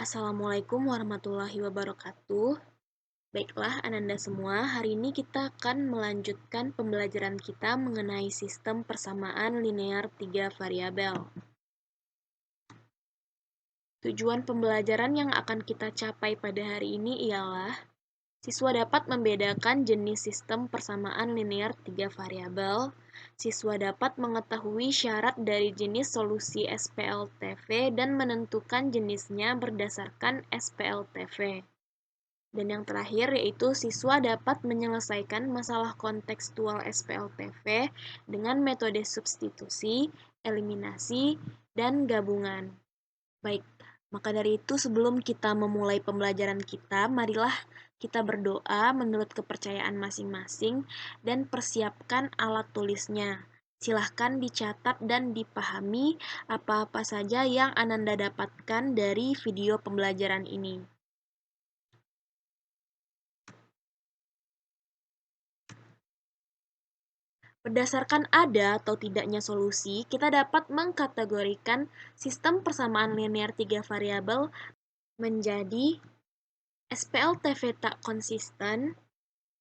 Assalamualaikum warahmatullahi wabarakatuh. Baiklah, Ananda semua, hari ini kita akan melanjutkan pembelajaran kita mengenai sistem persamaan linear 3 variabel. Tujuan pembelajaran yang akan kita capai pada hari ini ialah siswa dapat membedakan jenis sistem persamaan linear 3 variabel. Siswa dapat mengetahui syarat dari jenis solusi SPLTV dan menentukan jenisnya berdasarkan SPLTV. Dan yang terakhir yaitu siswa dapat menyelesaikan masalah kontekstual SPLTV dengan metode substitusi, eliminasi, dan gabungan. Baik, maka dari itu sebelum kita memulai pembelajaran kita, marilah kita berdoa menurut kepercayaan masing-masing dan persiapkan alat tulisnya. Silahkan dicatat dan dipahami apa-apa saja yang Ananda dapatkan dari video pembelajaran ini. Berdasarkan ada atau tidaknya solusi, kita dapat mengkategorikan sistem persamaan linear 3 variabel menjadi SPLTV tak konsisten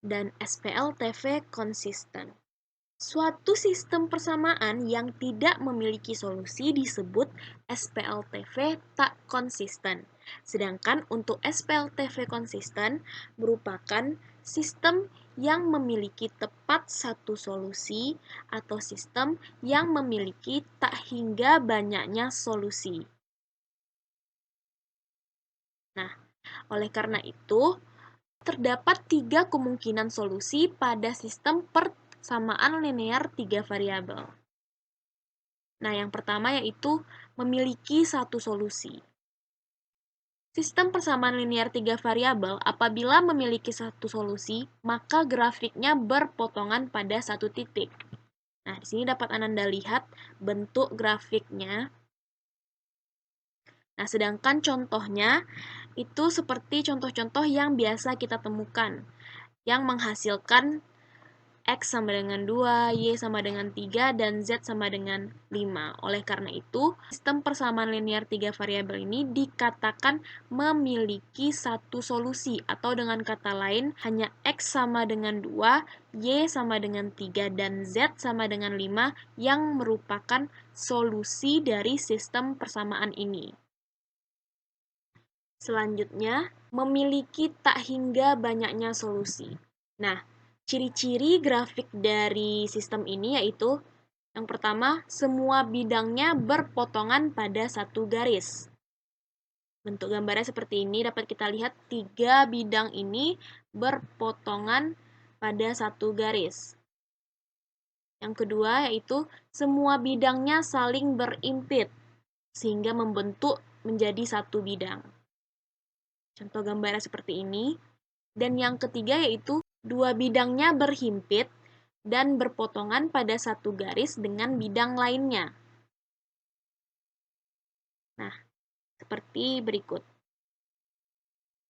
dan SPLTV konsisten. Suatu sistem persamaan yang tidak memiliki solusi disebut SPLTV tak konsisten. Sedangkan untuk SPLTV konsisten merupakan sistem yang memiliki tepat satu solusi atau sistem yang memiliki tak hingga banyaknya solusi. Nah, oleh karena itu, terdapat 3 kemungkinan solusi pada sistem persamaan linear 3 variabel. Nah, yang pertama yaitu memiliki satu solusi. Sistem persamaan linear 3 variabel apabila memiliki satu solusi, maka grafiknya berpotongan pada satu titik. Nah, di sini dapat Ananda lihat bentuk grafiknya. Nah, sedangkan contohnya itu seperti contoh-contoh yang biasa kita temukan, yang menghasilkan X sama dengan 2, Y sama dengan 3, dan Z sama dengan 5. Oleh karena itu, sistem persamaan linear 3 variabel ini dikatakan memiliki satu solusi, atau dengan kata lain, hanya X sama dengan 2, Y sama dengan 3, dan Z sama dengan 5 yang merupakan solusi dari sistem persamaan ini. Selanjutnya, memiliki tak hingga banyaknya solusi. Nah, ciri-ciri grafik dari sistem ini yaitu yang pertama, semua bidangnya berpotongan pada satu garis. Bentuk gambarnya seperti ini, dapat kita lihat 3 bidang ini berpotongan pada satu garis. Yang kedua yaitu semua bidangnya saling berimpit, sehingga membentuk menjadi satu bidang. Contoh gambarnya seperti ini. Dan yang ketiga yaitu 2 bidangnya berhimpit dan berpotongan pada satu garis dengan bidang lainnya. Nah, seperti berikut.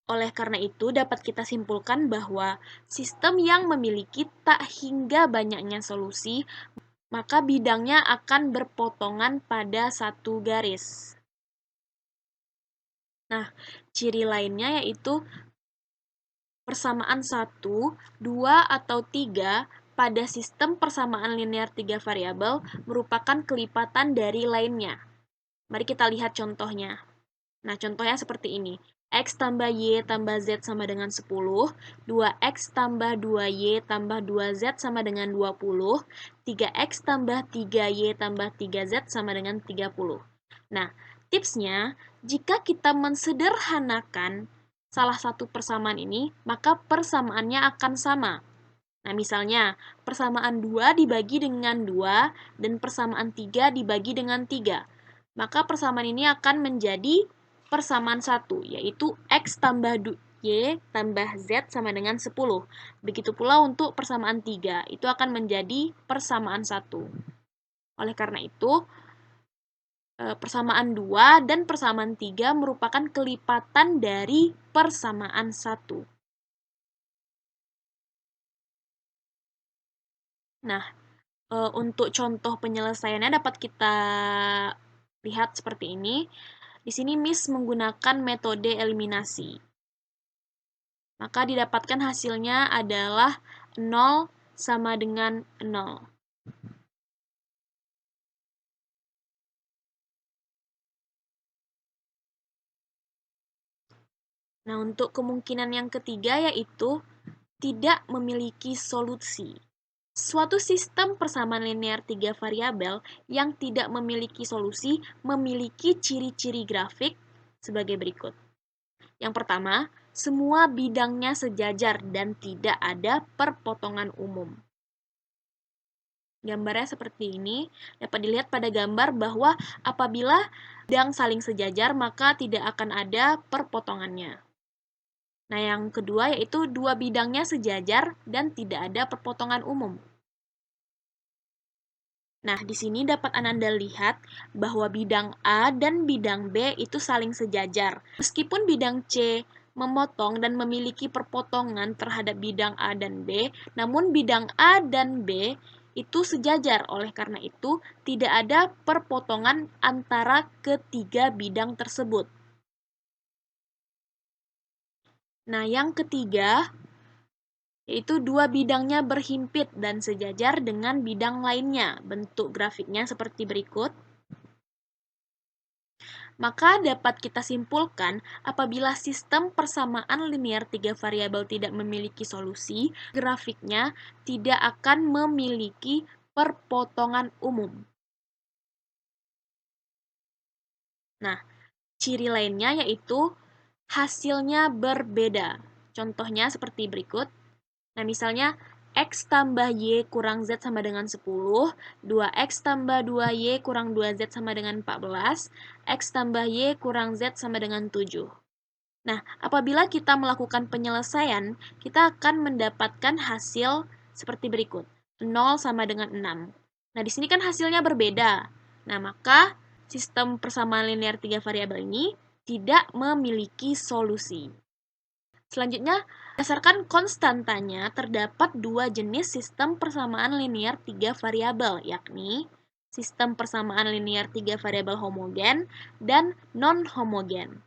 Oleh karena itu, dapat kita simpulkan bahwa sistem yang memiliki tak hingga banyaknya solusi, maka bidangnya akan berpotongan pada satu garis. Nah, ciri lainnya yaitu persamaan 1, 2, atau 3 pada sistem persamaan linear 3 variabel merupakan kelipatan dari lainnya. Mari kita lihat contohnya. Nah, contohnya seperti ini. X tambah Y tambah Z sama dengan 10, 2X tambah 2Y tambah 2Z sama dengan 20, 3X tambah 3Y tambah 3Z sama dengan 30. Nah, tipsnya, jika kita mensederhanakan salah satu persamaan ini, maka persamaannya akan sama. Nah, misalnya, persamaan 2 dibagi dengan 2 dan persamaan 3 dibagi dengan 3. Maka persamaan ini akan menjadi persamaan 1, yaitu X tambah Y tambah Z sama dengan 10. Begitu pula untuk persamaan 3, itu akan menjadi persamaan 1. Oleh karena itu, persamaan 2 dan persamaan 3 merupakan kelipatan dari persamaan 1. Nah, untuk contoh penyelesaiannya dapat kita lihat seperti ini. Di sini Miss menggunakan metode eliminasi. Maka didapatkan hasilnya adalah 0 sama dengan 0. Nah, untuk kemungkinan yang ketiga yaitu tidak memiliki solusi. Suatu sistem persamaan linear 3 variabel yang tidak memiliki solusi memiliki ciri-ciri grafik sebagai berikut. Yang pertama, semua bidangnya sejajar dan tidak ada perpotongan umum. Gambarnya seperti ini, dapat dilihat pada gambar bahwa apabila bidang saling sejajar maka tidak akan ada perpotongannya. Nah, yang kedua yaitu dua bidangnya sejajar dan tidak ada perpotongan umum. Nah, di sini dapat Ananda lihat bahwa bidang A dan bidang B itu saling sejajar. Meskipun bidang C memotong dan memiliki perpotongan terhadap bidang A dan B, namun bidang A dan B itu sejajar. Oleh karena itu, tidak ada perpotongan antara ketiga bidang tersebut. Nah, yang ketiga yaitu dua bidangnya berhimpit dan sejajar dengan bidang lainnya. Bentuk grafiknya seperti berikut. Maka dapat kita simpulkan apabila sistem persamaan linear 3 variabel tidak memiliki solusi, grafiknya tidak akan memiliki perpotongan umum. Nah, ciri lainnya yaitu hasilnya berbeda. Contohnya seperti berikut. Nah, misalnya X tambah Y kurang Z sama dengan 10, 2X tambah 2Y kurang 2Z sama dengan 14, X tambah Y kurang Z sama dengan 7. Nah, apabila kita melakukan penyelesaian, kita akan mendapatkan hasil seperti berikut. 0 sama dengan 6. Nah, di sini kan hasilnya berbeda. Nah, maka sistem persamaan linear 3 variabel ini tidak memiliki solusi. Selanjutnya, berdasarkan konstantanya, terdapat dua jenis sistem persamaan linear 3 variabel, yakni sistem persamaan linear 3 variabel homogen dan non-homogen.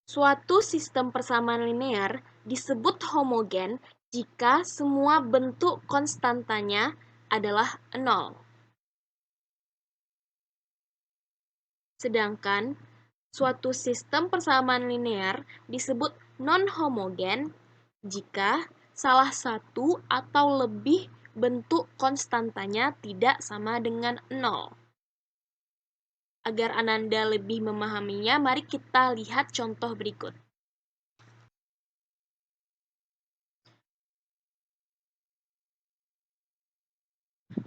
Suatu sistem persamaan linear disebut homogen jika semua bentuk konstantanya adalah 0. Sedangkan suatu sistem persamaan linear disebut non-homogen jika salah satu atau lebih bentuk konstantanya tidak sama dengan 0. Agar Ananda lebih memahaminya, mari kita lihat contoh berikut.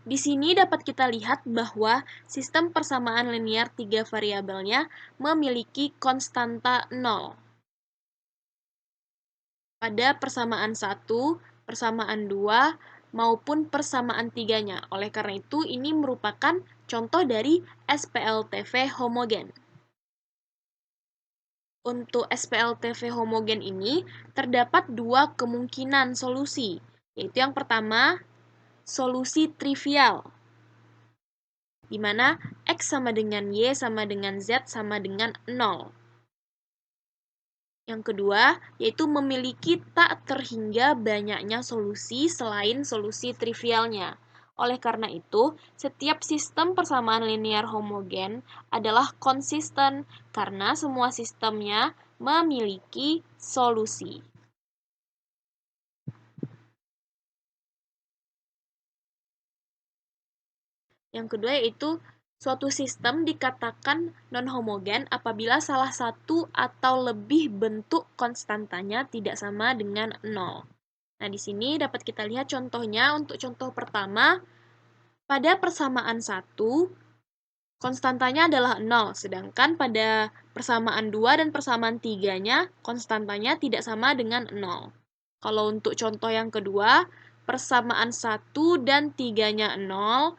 Di sini dapat kita lihat bahwa sistem persamaan linear 3 variabelnya memiliki konstanta 0. Pada persamaan 1, persamaan 2, maupun persamaan 3-nya. Oleh karena itu, ini merupakan contoh dari SPLTV homogen. Untuk SPLTV homogen ini, terdapat dua kemungkinan solusi, yaitu yang pertama, solusi trivial, di mana X sama dengan Y sama dengan Z sama dengan 0. Yang kedua, yaitu memiliki tak terhingga banyaknya solusi selain solusi trivialnya. Oleh karena itu, setiap sistem persamaan linear homogen adalah konsisten karena semua sistemnya memiliki solusi. Yang kedua yaitu suatu sistem dikatakan non-homogen apabila salah satu atau lebih bentuk konstantanya tidak sama dengan 0. Nah, di sini dapat kita lihat contohnya. Untuk contoh pertama, pada persamaan 1, konstantanya adalah 0, sedangkan pada persamaan 2 dan persamaan 3-nya, konstantanya tidak sama dengan 0. Kalau untuk contoh yang kedua, persamaan 1 dan 3-nya 0,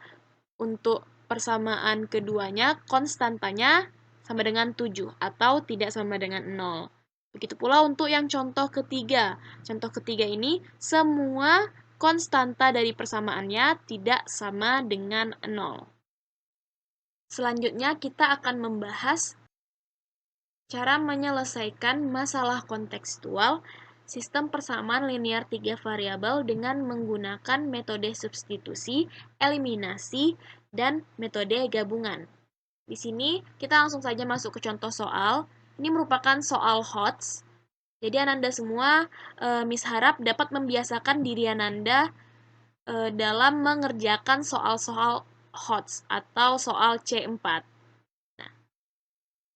untuk persamaan keduanya, konstantanya sama dengan 7 atau tidak sama dengan 0. Begitu pula untuk yang contoh ketiga. Contoh ketiga ini, semua konstanta dari persamaannya tidak sama dengan 0. Selanjutnya, kita akan membahas Cara menyelesaikan masalah kontekstual sistem persamaan linear 3 variabel dengan menggunakan metode substitusi, eliminasi, dan metode gabungan. Di sini kita langsung saja masuk ke contoh soal. Ini merupakan soal HOTS. Jadi Ananda semua, Miss harap dapat membiasakan diri Ananda dalam mengerjakan soal-soal HOTS atau soal C4.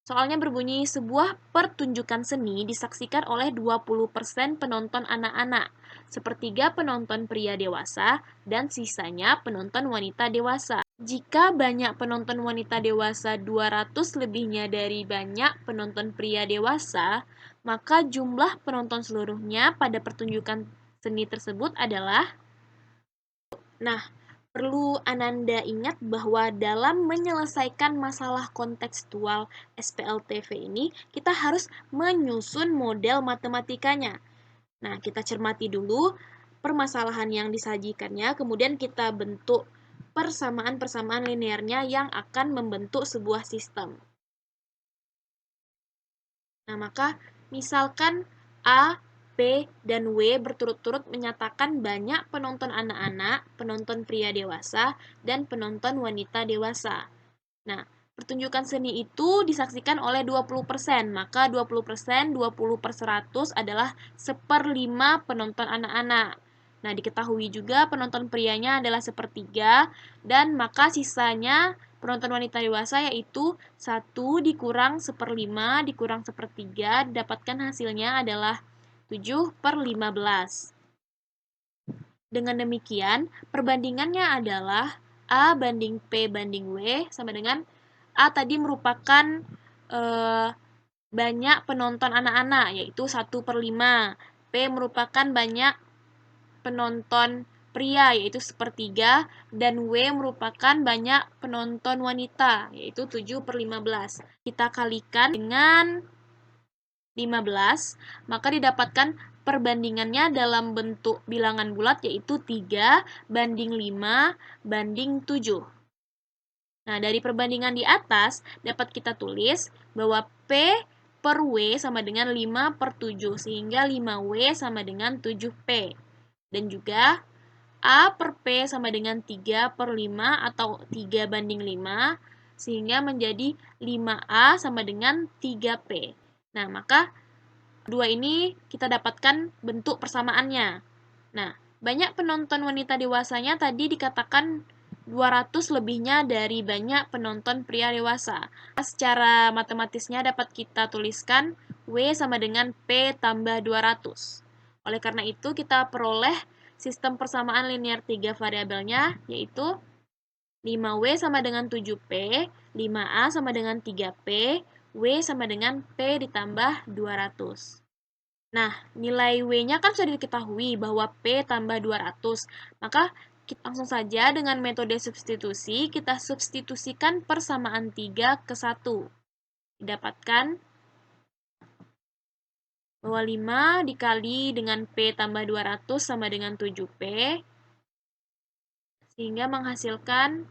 Soalnya berbunyi, sebuah pertunjukan seni disaksikan oleh 20% penonton anak-anak, sepertiga penonton pria dewasa, dan sisanya penonton wanita dewasa. Jika banyak penonton wanita dewasa 200 lebihnya dari banyak penonton pria dewasa, maka jumlah penonton seluruhnya pada pertunjukan seni tersebut adalah. Nah, perlu Ananda ingat bahwa dalam menyelesaikan masalah kontekstual SPLTV ini, kita harus menyusun model matematikanya. Nah, kita cermati dulu permasalahan yang disajikannya, kemudian kita bentuk persamaan-persamaan linearnya yang akan membentuk sebuah sistem. Nah, maka misalkan A, P, dan W berturut-turut menyatakan banyak penonton anak-anak, penonton pria dewasa, dan penonton wanita dewasa. Nah, pertunjukan seni itu disaksikan oleh 20%, maka 20%, 20/100 adalah 1/5 penonton anak-anak. Nah, diketahui juga penonton prianya adalah 1/3, dan maka sisanya penonton wanita dewasa yaitu 1 dikurang 1/5 dikurang 1/3, didapatkan hasilnya adalah 7/15. Dengan demikian, perbandingannya adalah A banding P banding W sama dengan A tadi merupakan banyak penonton anak-anak, yaitu 1/5. P merupakan banyak penonton pria, yaitu 1/3. Dan W merupakan banyak penonton wanita, yaitu 7/15. Kita kalikan dengan 15, maka didapatkan perbandingannya dalam bentuk bilangan bulat yaitu 3 banding 5 banding 7. Nah, dari perbandingan di atas dapat kita tulis bahwa P per W sama dengan 5/7, sehingga 5W sama dengan 7P. Dan juga A per P sama dengan 3/5 atau 3 banding 5, sehingga menjadi 5A sama dengan 3P. Nah, maka dua ini kita dapatkan bentuk persamaannya. Nah, banyak penonton wanita dewasanya tadi dikatakan 200 lebihnya dari banyak penonton pria dewasa. Secara matematisnya dapat kita tuliskan W sama dengan P tambah 200. Oleh karena itu, kita peroleh sistem persamaan linear 3 variabelnya, yaitu 5W sama dengan 7P, 5A sama dengan 3P, W sama dengan P ditambah 200. Nah, nilai W-nya kan sudah diketahui bahwa P tambah 200. Maka kita langsung saja dengan metode substitusi, kita substitusikan persamaan 3 ke 1. Didapatkan bahwa 5 dikali dengan P tambah 200 sama dengan 7P, sehingga menghasilkan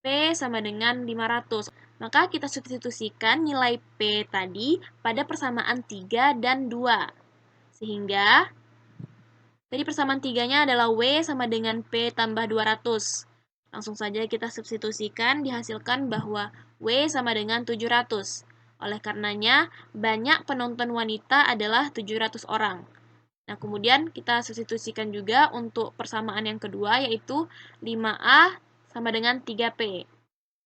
P sama dengan 500. Maka kita substitusikan nilai P tadi pada persamaan 3 dan 2. Sehingga tadi persamaan 3-nya adalah W sama dengan P tambah 200. Langsung saja kita substitusikan, dihasilkan bahwa W sama dengan 700. Oleh karenanya, banyak penonton wanita adalah 700 orang. Nah, kemudian kita substitusikan juga untuk persamaan yang kedua, yaitu 5A sama dengan 3P.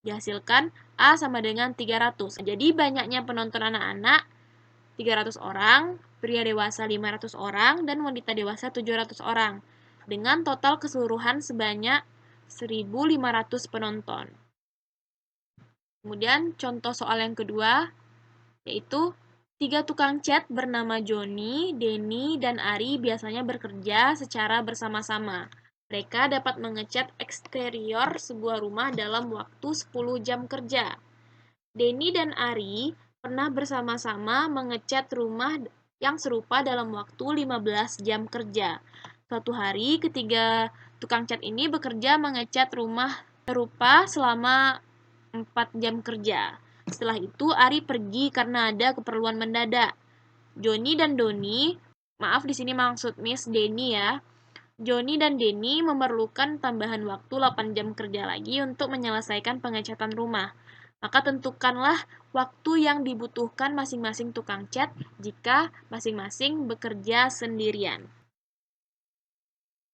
Dihasilkan A sama dengan 300. Jadi banyaknya penonton anak-anak 300 orang, pria dewasa 500 orang, dan wanita dewasa 700 orang. Dengan total keseluruhan sebanyak 1.500 penonton. Kemudian contoh soal yang kedua, yaitu 3 tukang cat bernama Joni, Denny, dan Ari biasanya bekerja secara bersama-sama. Mereka dapat mengecat eksterior sebuah rumah dalam waktu 10 jam kerja. Denny dan Ari pernah bersama-sama mengecat rumah yang serupa dalam waktu 15 jam kerja. Suatu hari, ketiga tukang cat ini bekerja mengecat rumah serupa selama 4 jam kerja. Setelah itu Ari pergi karena ada keperluan mendadak. Joni dan Doni, maaf di sini maksud Miss Denny ya. Joni dan Denny memerlukan tambahan waktu 8 jam kerja lagi untuk menyelesaikan pengecatan rumah. Maka tentukanlah waktu yang dibutuhkan masing-masing tukang cat jika masing-masing bekerja sendirian.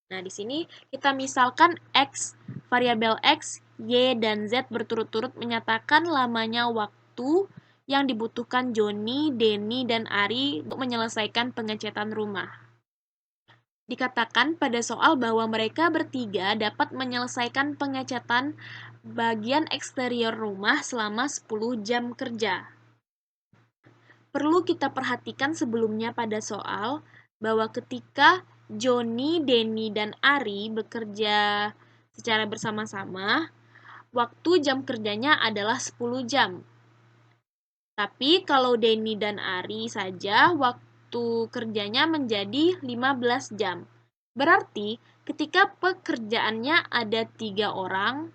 Nah, di sini kita misalkan X, variabel X, Y, dan Z berturut-turut menyatakan lamanya waktu yang dibutuhkan Joni, Denny, dan Ari untuk menyelesaikan pengecatan rumah. Dikatakan pada soal bahwa mereka bertiga dapat menyelesaikan pengecatan bagian eksterior rumah selama 10 jam kerja. Perlu kita perhatikan sebelumnya pada soal bahwa ketika Joni, Denny, dan Ari bekerja secara bersama-sama, waktu jam kerjanya adalah 10 jam. Tapi kalau Denny dan Ari saja, waktu kerjanya menjadi 15 jam. Berarti ketika pekerjaannya ada 3 orang,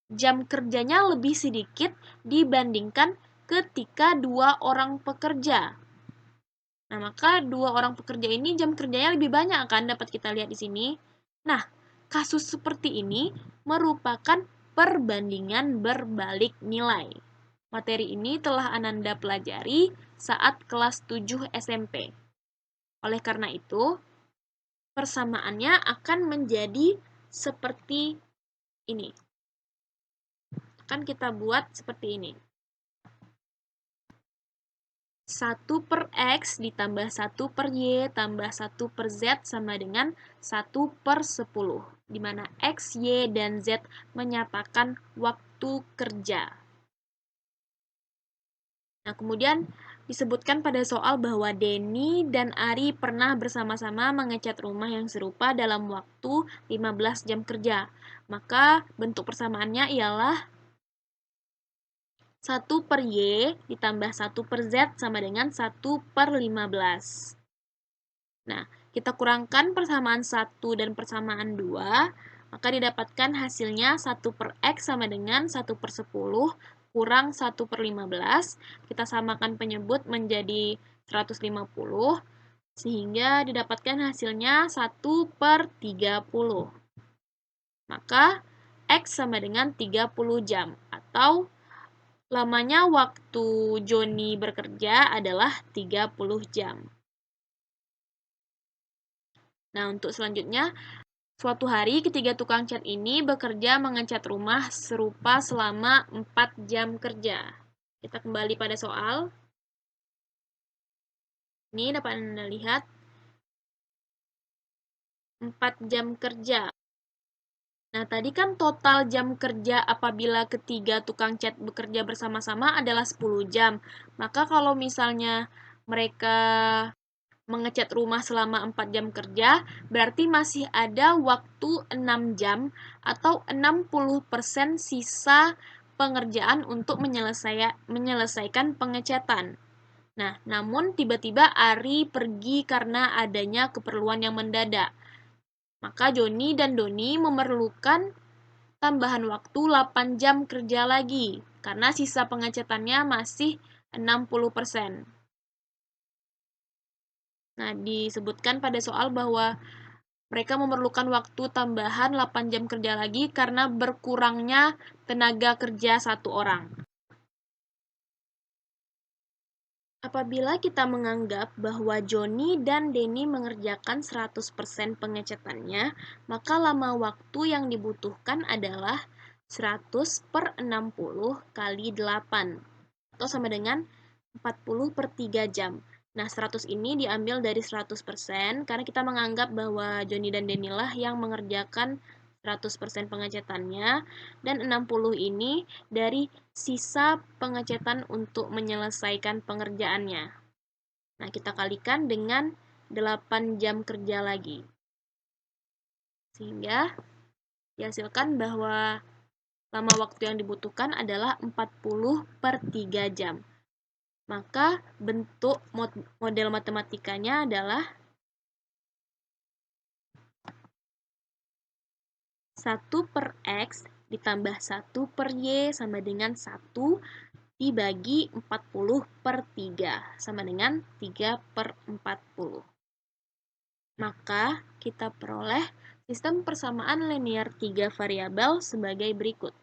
jam kerjanya lebih sedikit dibandingkan ketika 2 orang pekerja. Nah, maka 2 orang pekerja ini jam kerjanya lebih banyak kan, dapat kita lihat di sini. Nah, kasus seperti ini merupakan perbandingan berbalik nilai. Materi ini telah Ananda pelajari saat kelas 7 SMP. Oleh karena itu, persamaannya akan menjadi seperti ini. Akan kita buat seperti ini. 1 per X ditambah 1 per Y tambah 1 per Z sama dengan 1 per 10. Di mana X, Y, dan Z menyatakan waktu kerja. Nah, kemudian disebutkan pada soal bahwa Denny dan Ari pernah bersama-sama mengecat rumah yang serupa dalam waktu 15 jam kerja. Maka bentuk persamaannya ialah 1 per Y ditambah 1 per Z sama dengan 1 per 15. Nah, kita kurangkan persamaan 1 dan persamaan 2, maka didapatkan hasilnya 1 per X sama dengan 1 per 10 kurang 1 per 15. Kita samakan penyebut menjadi 150, sehingga didapatkan hasilnya 1 per 30. Maka X sama dengan 30 jam, atau lamanya waktu Joni bekerja adalah 30 jam. Nah, untuk selanjutnya, suatu hari ketiga tukang cat ini bekerja mengecat rumah serupa selama 4 jam kerja. Kita kembali pada soal. Ini dapat Anda lihat 4 jam kerja. Nah, tadi kan total jam kerja apabila ketiga tukang cat bekerja bersama-sama adalah 10 jam. Maka kalau misalnya mereka mengecat rumah selama 4 jam kerja, berarti masih ada waktu 6 jam atau 60% sisa pengerjaan untuk menyelesaikan pengecatan. Nah, namun tiba-tiba Ari pergi karena adanya keperluan yang mendadak. Maka Joni dan Doni memerlukan tambahan waktu 8 jam kerja lagi, karena sisa pengecatannya masih 60%. Nah, disebutkan pada soal bahwa mereka memerlukan waktu tambahan 8 jam kerja lagi karena berkurangnya tenaga kerja satu orang. Apabila kita menganggap bahwa Joni dan Denny mengerjakan 100% pengecatannya, maka lama waktu yang dibutuhkan adalah 100 per 60 kali 8, atau sama dengan 40 per 3 jam. Nah, 100 ini diambil dari 100% karena kita menganggap bahwa Joni dan Denny lah yang mengerjakan 100% pengecatannya, dan 60 ini dari sisa pengecatan untuk menyelesaikan pengerjaannya. Nah, kita kalikan dengan 8 jam kerja lagi. Sehingga dihasilkan bahwa lama waktu yang dibutuhkan adalah 40 per 3 jam. Maka bentuk model matematikanya adalah 1 per X ditambah 1 per Y sama dengan 1 dibagi 40/3, sama dengan 3/40. Maka kita peroleh sistem persamaan linear 3 variabel sebagai berikut.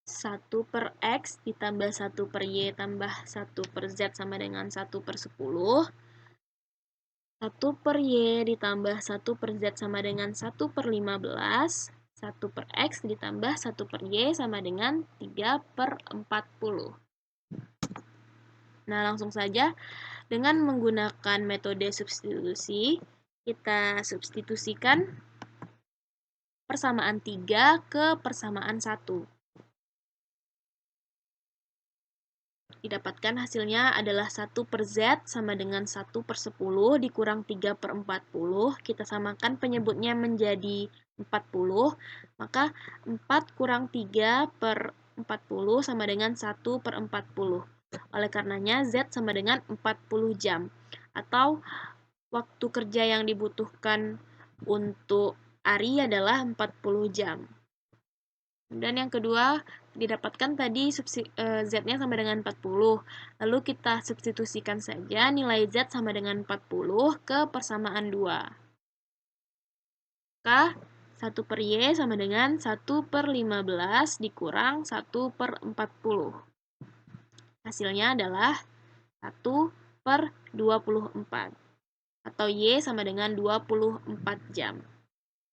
1/x ditambah 1/y tambah 1/z sama dengan 1/10. 1/y ditambah 1/z sama dengan 1/15. 1/x ditambah 1/y sama dengan 3/40. Nah, langsung saja dengan menggunakan metode substitusi, kita substitusikan persamaan 3 ke persamaan 1. Didapatkan hasilnya adalah 1/z sama dengan 1/10 dikurang 3/40. Kita samakan penyebutnya menjadi 40. Maka 4 kurang 3/40 sama dengan 1/40. Oleh karenanya, Z sama dengan 40 jam. Atau waktu kerja yang dibutuhkan untuk Ari adalah 40 jam. Dan yang kedua, didapatkan tadi Z-nya sama dengan 40. Lalu kita substitusikan saja nilai Z sama dengan 40 ke persamaan 2. Maka 1/Y sama dengan 1/15 dikurang 1/40. Hasilnya adalah 1/24. Atau Y sama dengan 24 jam.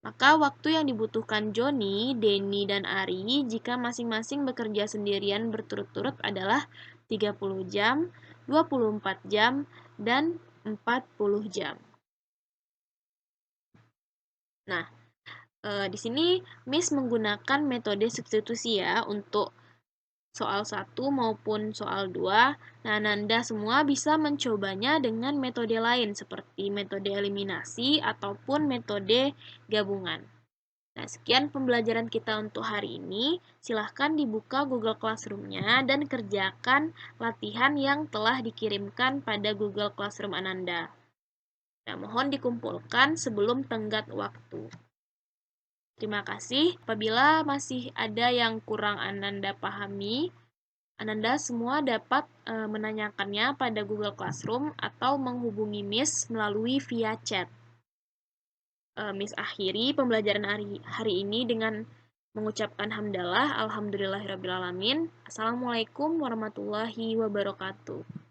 Maka waktu yang dibutuhkan Joni, Denny, dan Ari jika masing-masing bekerja sendirian berturut-turut adalah 30 jam, 24 jam, dan 40 jam. Nah, di sini Miss menggunakan metode substitusi ya untuk soal 1 maupun soal 2. Nah, Nanda semua bisa mencobanya dengan metode lain seperti metode eliminasi ataupun metode gabungan. Nah, sekian pembelajaran kita untuk hari ini. Silahkan dibuka Google Classroom-nya dan kerjakan latihan yang telah dikirimkan pada Google Classroom Ananda. Nah, mohon dikumpulkan sebelum tenggat waktu. Terima kasih. Apabila masih ada yang kurang Ananda pahami, Ananda semua dapat menanyakannya pada Google Classroom atau menghubungi Miss melalui via chat. Miss akhiri pembelajaran hari ini dengan mengucapkan hamdalah, alhamdulillahirrabbilalamin. Assalamualaikum warahmatullahi wabarakatuh.